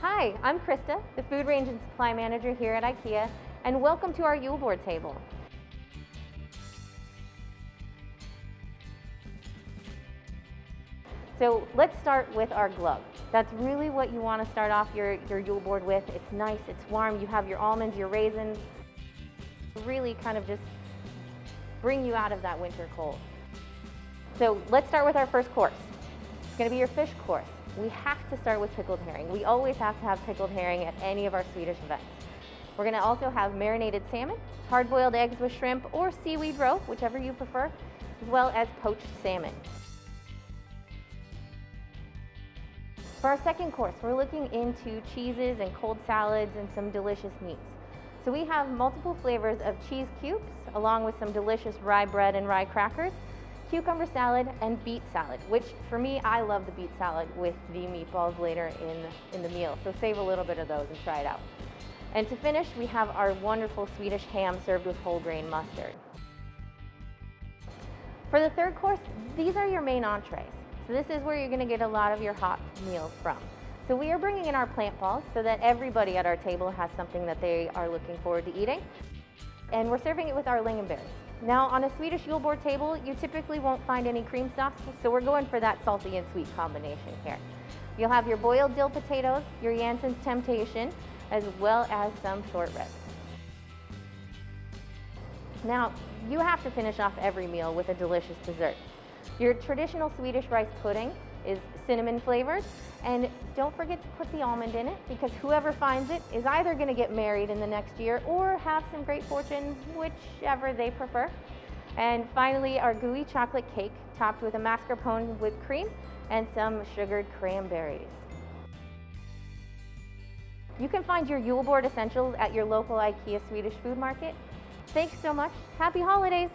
Hi, I'm Krista, the Food Range and Supply Manager here at IKEA, and welcome to our Julbord table. So let's start with our glove. That's really what you want to start off your Julbord with. It's nice, it's warm, you have your almonds, your raisins. Really kind of just bring you out of that winter cold. So let's start with our first course. It's going to be your fish course. We have to start with pickled herring. We always have to have pickled herring at any of our Swedish events. We're going to also have marinated salmon, hard-boiled eggs with shrimp, or seaweed roe, whichever you prefer, as well as poached salmon. For our second course, we're looking into cheeses and cold salads and some delicious meats. So we have multiple flavors of cheese cubes, along with some delicious rye bread and rye crackers, cucumber salad, and beet salad, which for me, I love the beet salad with the meatballs later in the meal. So save a little bit of those and try it out. And to finish, we have our wonderful Swedish ham served with whole grain mustard. For the third course, these are your main entrees. So this is where you're going to get a lot of your hot meals from. So we are bringing in our plant balls so that everybody at our table has something that they are looking forward to eating. And we're serving it with our Lingonberries. Now on a Swedish Julbord table, you typically won't find any cream sauce, so we're going for that salty and sweet combination here. You'll have your boiled dill potatoes, your Jansson's Temptation, as well as some short ribs. Now, you have to finish off every meal with a delicious dessert. Your traditional Swedish rice pudding is cinnamon flavored, and don't forget to put the almond in it, because whoever finds it is either going to get married in the next year or have some great fortune, whichever they prefer. And finally, our gooey chocolate cake topped with a mascarpone with cream and some sugared cranberries. You can find your Julbord essentials at your local IKEA Swedish Food Market. Thanks so much. Happy holidays!